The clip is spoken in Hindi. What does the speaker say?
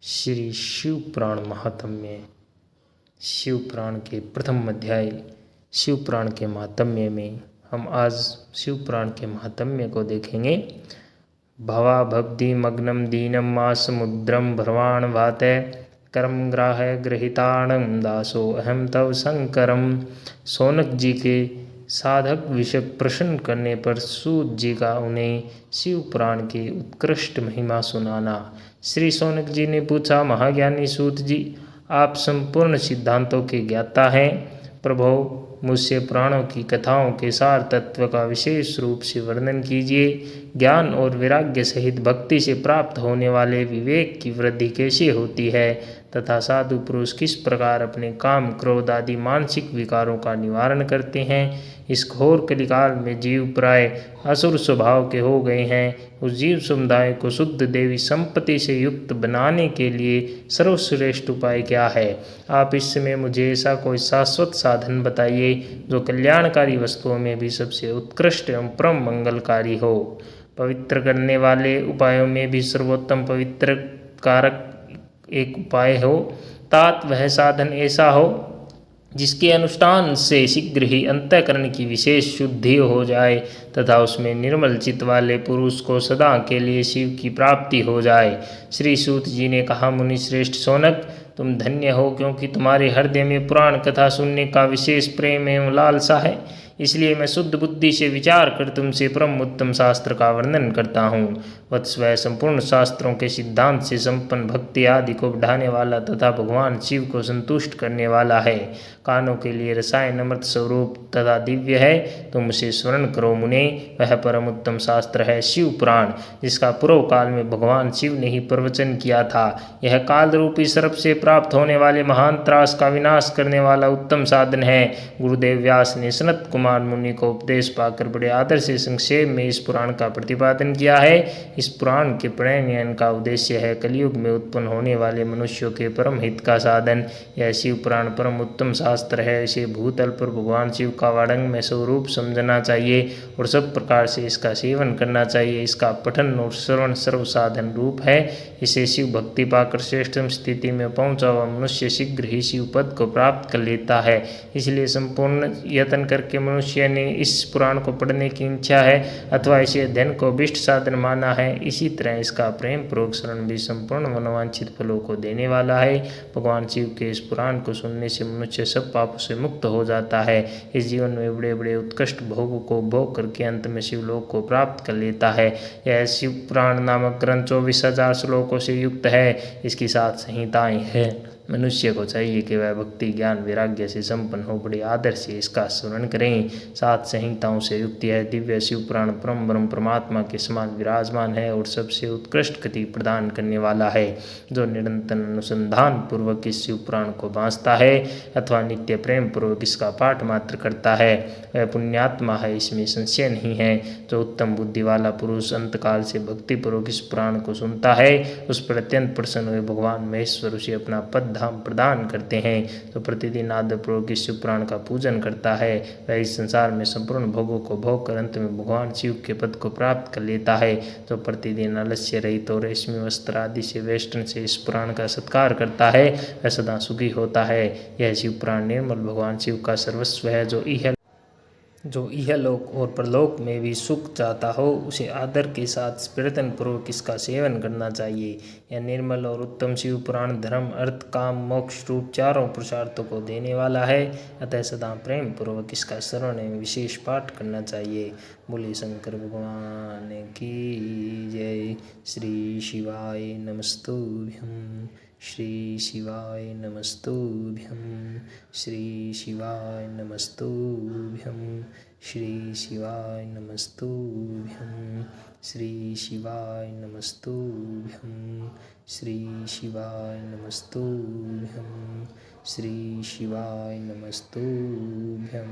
श्री शिव पुराण महात्म्य। शिव पुराण के प्रथम अध्याय शिव पुराण के महात्म्य में हम आज शिव पुराण के महात्म्य को देखेंगे। भवा भक्ति मग्नम दीनम मा समुद्रम भ्रवाण भाते कर्म ग्राह गृहिताणम दासो अहम तव शंकरम। सौनक जी के साधक विषय प्रश्न करने पर सूत जी का उन्हें शिव पुराण की उत्कृष्ट महिमा सुनाना। श्री सौनक जी ने पूछा, महाज्ञानी सूत जी, आप संपूर्ण सिद्धांतों के ज्ञाता हैं। प्रभो, मुझसे पुराणों की कथाओं के सार तत्व का विशेष रूप से वर्णन कीजिए। ज्ञान और वैराग्य सहित भक्ति से प्राप्त होने वाले विवेक की वृद्धि कैसे होती है तथा साधु पुरुष किस प्रकार अपने काम क्रोध आदि मानसिक विकारों का निवारण करते हैं। इस घोर कलिकाल में जीव प्राय असुर स्वभाव के हो गए हैं। उस जीव समुदाय को शुद्ध देवी संपत्ति से युक्त बनाने के लिए सर्वश्रेष्ठ उपाय क्या है? आप इस समय मुझे ऐसा कोई शाश्वत साधन बताइए जो कल्याणकारी वस्तुओं में भी सबसे उत्कृष्ट एवं परम मंगलकारी हो, पवित्र करने वाले उपायों में भी सर्वोत्तम पवित्र कारक एक उपाय हो। तात वह साधन ऐसा हो जिसके अनुष्ठान से शीघ्र ही अंतःकरण की विशेष शुद्धि हो जाए तथा उसमें निर्मल चित्त वाले पुरुष को सदा के लिए शिव की प्राप्ति हो जाए। श्री सूत जी ने कहा, मुनि श्रेष्ठ सौनक, तुम धन्य हो क्योंकि तुम्हारे हृदय में पुराण कथा सुनने का विशेष प्रेम एवं लालसा है। इसलिए मैं शुद्ध बुद्धि से विचार कर तुमसे परम उत्तम शास्त्र का वर्णन करता हूँ। वत्स, वह संपूर्ण शास्त्रों के सिद्धांत से संपन्न भक्ति आदि को बढ़ाने वाला तथा भगवान शिव को संतुष्ट करने वाला है। कानों के लिए रसायन अमृत स्वरूप तथा दिव्य है। तुम उसे स्मरण करो मुने। वह परम उत्तम शास्त्र है शिव पुराण, जिसका पूर्व काल में भगवान शिव ने ही प्रवचन किया था। यह काल रूपी सर्प से प्राप्त होने वाले महान त्रास का विनाश करने वाला उत्तम साधन है। गुरुदेव व्यास ने सनत कुमार मुनि को उपदेश पाकर बड़े आदर से संक्षेप में इस पुराण का प्रतिपादन किया है। इस पुराण के प्रणयन का उद्देश्य है कलयुग में उत्पन्न होने वाले मनुष्यों के परम हित का साधन। यह शिव पुराण परम उत्तम शास्त्र है। इसे भूतल पर भगवान शिव का वाडंग में स्वरूप समझना चाहिए और सब प्रकार से इसका सेवन करना चाहिए। इसका पठन और श्रवण सर्व साधन रूप है। इसे शिव भक्ति पाकर श्रेष्ठतम स्थिति में पहुंचा हुआ मनुष्य शीघ्र ही शिव पद को प्राप्त कर लेता है। इसलिए संपूर्ण यत्न करके मनुष्य ने इस पुराण को पढ़ने की इच्छा है अथवा इसे अध्ययन को अभिष्ट साधन माना है। इसी तरह इसका प्रेम पूर्वक श्रवण भी संपूर्ण मनोवांछित फलों को देने वाला है। भगवान शिव के इस पुराण को सुनने से मनुष्य सब पापों से मुक्त हो जाता है। इस जीवन में बड़े बड़े उत्कृष्ट भोगों को भोग करके अंत में शिवलोक को प्राप्त कर लेता है। यह शिव पुराण नामक ग्रंथ 24,000 श्लोकों से युक्त है। इसकी 7 संहिताएं हैं। मनुष्य को चाहिए कि वह भक्ति ज्ञान वैराग्य से संपन्न हो, बड़े आदर से इसका स्मरण करें। 7 संहिताओं से युक्त यह दिव्य शिव पुराण परम ब्रह्म परमात्मा के समान विराजमान है और सबसे उत्कृष्ट गति प्रदान करने वाला है। जो निरंतर अनुसंधान पूर्वक इस शिव पुराण को बाँचता है अथवा नित्य प्रेम पूर्वक इसका पाठ मात्र करता है, वह पुण्यात्मा है, इसमें संशय नहीं है। जो उत्तम बुद्धि वाला पुरुष अंतकाल से भक्ति पूर्वक इस पुराण को सुनता है, उस पर अत्यंत प्रसन्न हुए भगवान महेश्वर उसे अपना पद धाम प्रदान करते हैं। तो प्रतिदिन आदर पूर्वक इस शिव पुराण का पूजन करता है, वह इस संसार में संपूर्ण भोगों को भोग कर अंत में भगवान शिव के पद को प्राप्त कर लेता है। तो प्रतिदिन आलस्य रहित और रेशमी वस्त्र आदि से वेष्टन से इस पुराण का सत्कार करता है, वह सदा सुखी होता है। यह शिव पुराण निर्मल भगवान शिव का सर्वस्व है। जो इहलोक और परलोक में भी सुख चाहता हो, उसे आदर के साथ प्रयत्नपूर्वक इसका सेवन करना चाहिए। यह निर्मल और उत्तम शिव पुराण धर्म अर्थ काम मोक्ष रूप चारों पुरुषार्थों को देने वाला है। अतः सदा प्रेम पूर्वक इसका श्रवण एवं विशेष पाठ करना चाहिए। बोले शंकर भगवान की जय। श्री शिवाय नमस्तुभ्यं। श्री शिवाय नमस्तुभ्यं। श्री शिवाय नमस्तुभ्यं। श्री शिवाय नमस्तुभ्यं। श्री शिवाय नमस्तुभ्यं। श्री शिवाय नमस्तुभ्यं। श्री शिवाय नमस्तुभ्यं।